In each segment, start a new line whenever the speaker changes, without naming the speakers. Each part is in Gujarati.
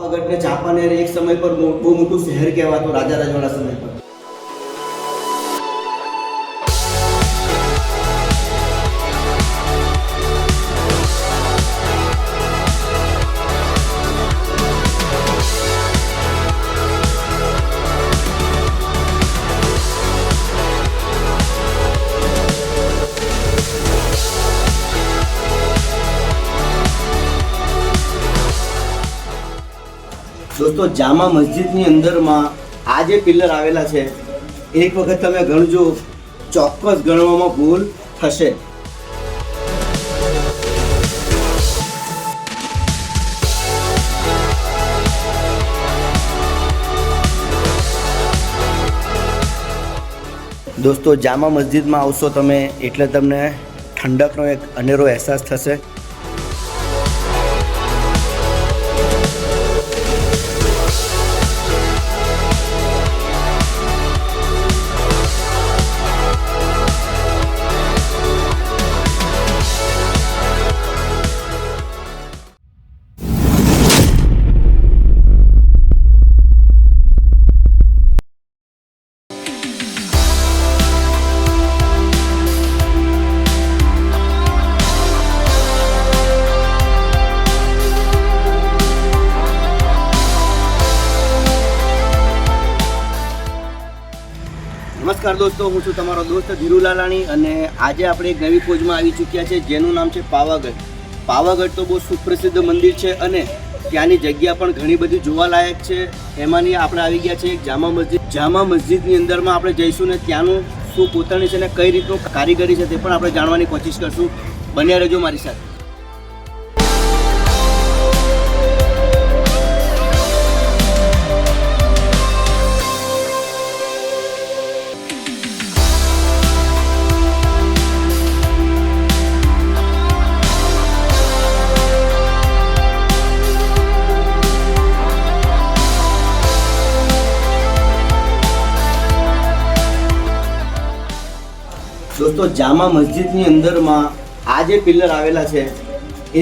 પાવાગઢ ને ચાંપાનેર એક સમય પર બહુ મોટું શહેર કહેવાતું રાજા રજવાડા સમય પર. દોસ્તો, જામા મસ્જિદની અંદરમાં આ જે પિલ્લર આવેલા છે એક વખત તમે ગણજો, ચોક્કસ ગણવામાં ભૂલ થશે. દોસ્તો, જામા મસ્જિદમાં આવશો તમે એટલે તમને ઠંડકનો એક અનેરો અહેસાસ થશે. નમસ્કાર દોસ્તો, હું છું તમારો દોસ્ત ધીરુ લાલાણી અને આજે આપણે એક નવી ખોજમાં આવી ચૂક્યા છે જેનું નામ છે પાવાગઢ. પાવાગઢ તો બહુ સુપ્રસિદ્ધ મંદિર છે અને ત્યાંની જગ્યા પણ ઘણી બધી જોવાલાયક છે. એમાંની આપણે આવી ગયા છે એક જામા મસ્જિદ. જામા મસ્જિદની અંદરમાં આપણે જઈશું ને ત્યાંનું શું કોતરણી છે ને કઈ રીતનું કારીગરી છે તે પણ આપણે જાણવાની કોશિશ કરશું. બન્યા રહેજો મારી સાથે. દોસ્તો, જામા મસ્જિદની અંદરમાં આ જે પિલ્લર આવેલા છે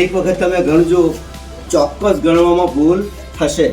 એક વખત તમે ગણજો, ચોક્કસ ગણવામાં ભૂલ થશે.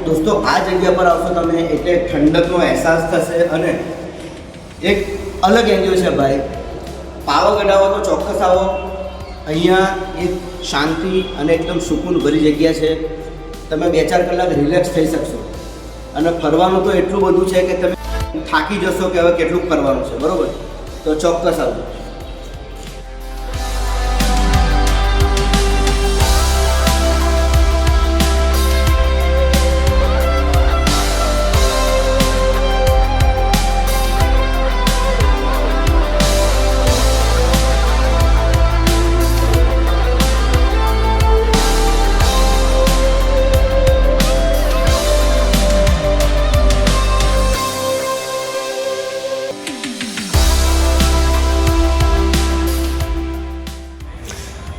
દોસ્તો, આ જગ્યા પર આવશો તમે એટલે ઠંડકનો અહેસાસ થશે અને એક અલગ એન્જોય છે ભાઈ. પાવાગઢ આવો તો ચોક્કસ આવો. અહીંયા એક શાંતિ અને એકદમ સુકૂન ભરી જગ્યા છે. તમે 2-4 કલાક રિલેક્સ થઈ શકશો અને ફરવાનું તો એટલું બધું છે કે તમે થાકી જશો કે હવે કેટલું ફરવાનું છે. બરાબર? તો ચોક્કસ આવજો.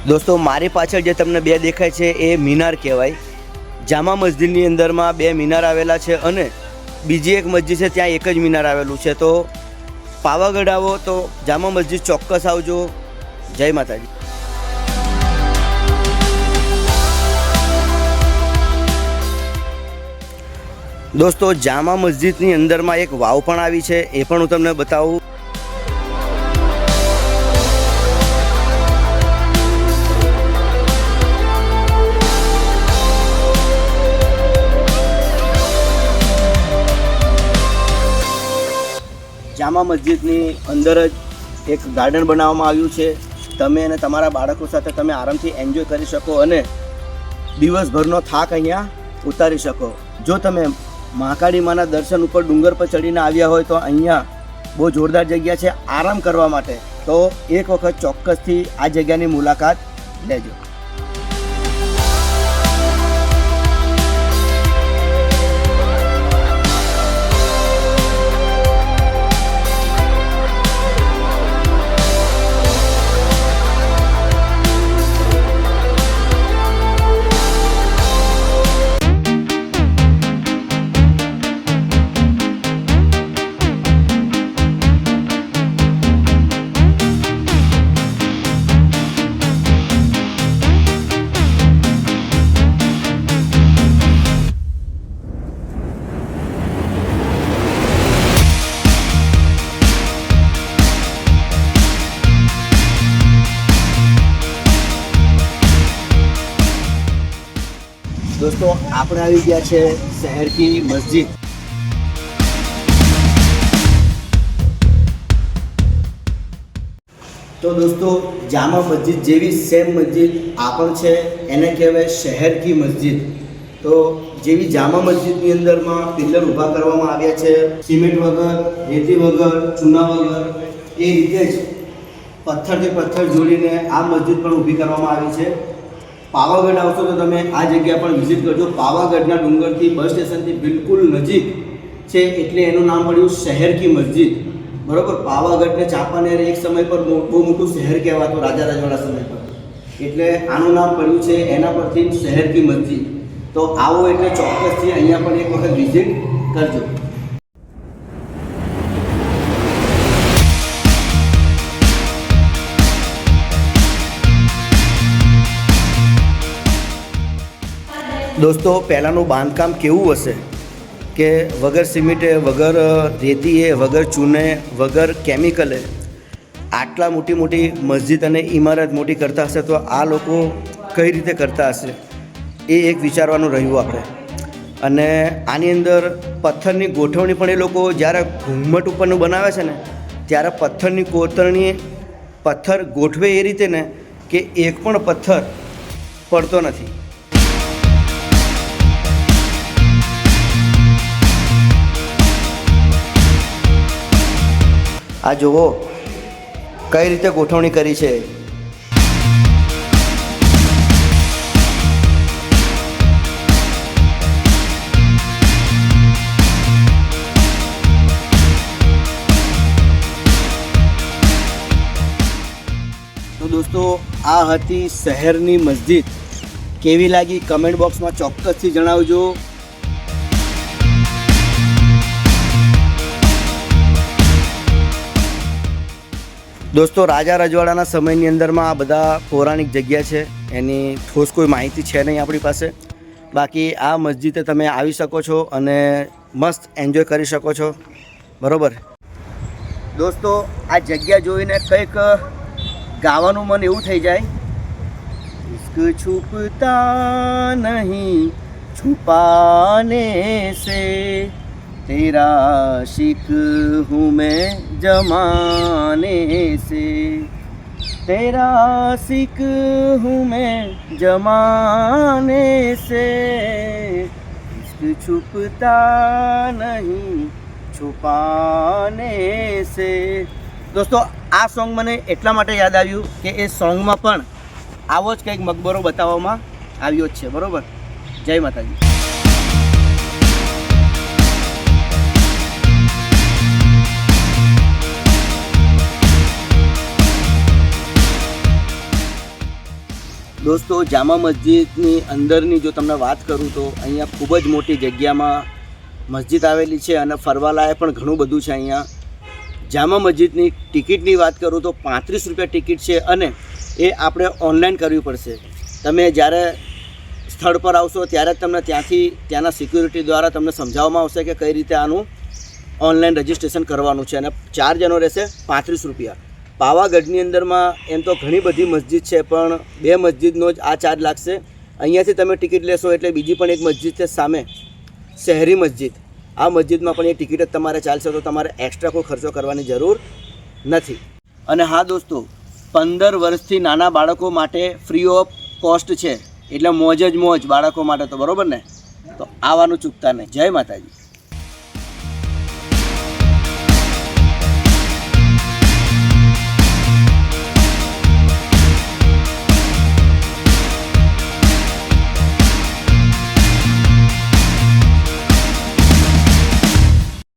દોસ્તો, મારી પાછળ જે તમને બે દેખાય છે એ મિનાર કહેવાય. જામા મસ્જિદની અંદરમાં 2 મિનાર આવેલા છે અને બીજી એક મસ્જિદ છે ત્યાં એક જ મિનાર આવેલું છે. તો પાવાગઢ આવો તો જામા મસ્જિદ ચોક્કસ આવજો. જય માતાજી. દોસ્તો, જામા મસ્જિદની અંદરમાં એક વાવ પણ આવી છે, એ પણ હું તમને બતાવું. જામા મસ્જિદની અંદર જ એક ગાર્ડન બનાવવામાં આવ્યું છે. તમે અને તમારા બાળકો સાથે તમે આરામથી એન્જોય કરી શકો અને દિવસભરનો થાક અહીંયા ઉતારી શકો. જો તમે મહાકાળી માના દર્શન ઉપર ડુંગર પર ચડીને આવ્યા હોય તો અહીંયા બહુ જોરદાર જગ્યા છે આરામ કરવા માટે. તો એક વખત ચોક્કસથી આ જગ્યાની મુલાકાત લેજો. દોસ્તો આપણે આવી ગયા છે શહેર કી મસ્જિદ. તો દોસ્તો જામા મસ્જિદ જેવી સેમ મસ્જિદ આ પણ છે, એને કહેવાય શહેર કી મસ્જિદ. તો જેવી જામા મસ્જિદની અંદરમાં પિલ્લર ઊભા કરવામાં આવ્યા છે સિમેન્ટ વગર, રેતી વગર, ચૂના વગર, એ રીતે જ પથ્થરથી પથ્થર જોડીને આ મસ્જિદ પણ ઊભી કરવામાં આવી છે. પાવાગઢ આવશો તો તમે આ જગ્યા પણ વિઝિટ કરજો. પાવાગઢના ડુંગરથી બસ સ્ટેશનથી બિલકુલ નજીક છે એટલે એનું નામ પડ્યું શહેર કી મસ્જિદ. બરાબર. પાવાગઢને ચાંપાનેર એક સમય પર બહુ મોટું શહેર કહેવાતું રાજા રજવાડા સમય પર, એટલે આનું નામ પડ્યું છે એના પરથી શહેર કી મસ્જિદ. તો આવો એટલે ચોક્કસથી અહીંયા પણ એક વખત વિઝિટ કરજો. દોસ્તો પહેલાંનું બાંધકામ કેવું હશે કે વગર સિમેન્ટે, વગર રેતીએ, વગર ચૂને, વગર કેમિકલે આટલા મોટી મોટી મસ્જિદ અને ઇમારત મોટી કરતા હશે તો આ લોકો કઈ રીતે કરતા હશે એ એક વિચારવાનું રહ્યું આપણે. અને આની અંદર પથ્થરની ગોઠવણી પણ એ લોકો જ્યારે ઘુમ્મટ ઉપરનું બનાવે છે ને ત્યારે પથ્થરની કોતરણી, પથ્થર ગોઠવે એ રીતે ને કે એક પણ પથ્થર પડતો નથી. આ જુઓ કઈ રીતે ગોઠવણી કરી છે. તો દોસ્તો આ હતી શહેરની મસ્જિદ. કેવી લાગી કમેન્ટ બોક્સમાં ચોક્કસથી જણાવજો. દોસ્તો રાજા રજવાડાના સમયની અંદરમાં આ બધા પૌરાણિક જગ્યા છે, એની ઠોસ કોઈ માહિતી છે નહીં આપણી પાસે. બાકી આ મસ્જિદે તમે આવી શકો છો અને મસ્ત એન્જોય કરી શકો છો. બરાબર. દોસ્તો આ જગ્યા જોઈને કંઈક ગાવાનું મન એવું થઈ જાય. ઇશ્ક છુપતા નહીં છુપાને સે, तेरा आशिक हूँ मैं जमाने से, तेरा आशिक हूँ मैं जमाने से, इश्क छुपता नहीं છુપાને સે. દોસ્તો આ સોંગ મને એટલા માટે યાદ આવ્યું કે એ સોંગમાં પણ આવો જ કંઈક મકબરો બતાવવામાં આવ્યો જ છે. બરાબર. જય માતાજી. દોસ્તો જામા મસ્જિદની અંદરની જો તમને વાત કરું તો અહીંયા ખૂબ જ મોટી જગ્યામાં મસ્જિદ આવેલી છે અને ફરવાલાયક પણ ઘણું બધું છે અહીંયા. જામા મસ્જિદની ટિકિટની વાત કરું તો 35 રૂપિયા ટિકિટ છે અને એ આપણે ઓનલાઈન કરવી પડશે. તમે જ્યારે સ્થળ પર આવશો ત્યારે જ તમને ત્યાંના સિક્યુરિટી દ્વારા તમને સમજાવવામાં આવશે કે કઈ રીતે આનું ઓનલાઈન રજિસ્ટ્રેશન કરવાનું છે અને ચાર્જ એનો રહેશે 35 રૂપિયા. પાવાગઢની અંદરમાં એમ તો ઘણી બધી મસ્જિદ છે પણ 2 મસ્જિદનો જ આ ચાર્જ લાગશે. અહીંયાથી તમે ટિકિટ લેશો એટલે બીજી પણ એક મસ્જિદ છે સામે, શહેરી મસ્જિદ, આ મસ્જિદમાં પણ એ ટિકિટ જ તમારે ચાલશે, તો તમારે એક્સ્ટ્રા કોઈ ખર્ચો કરવાની જરૂર નથી. અને હા દોસ્તો, 15 વર્ષથી નાના બાળકો માટે ફ્રી ઓફ કોસ્ટ છે, એટલે મોજ જ મોજ બાળકો માટે, તો બરાબર ને? તો આવવાનું ચૂકતા નહીં. જય માતાજી.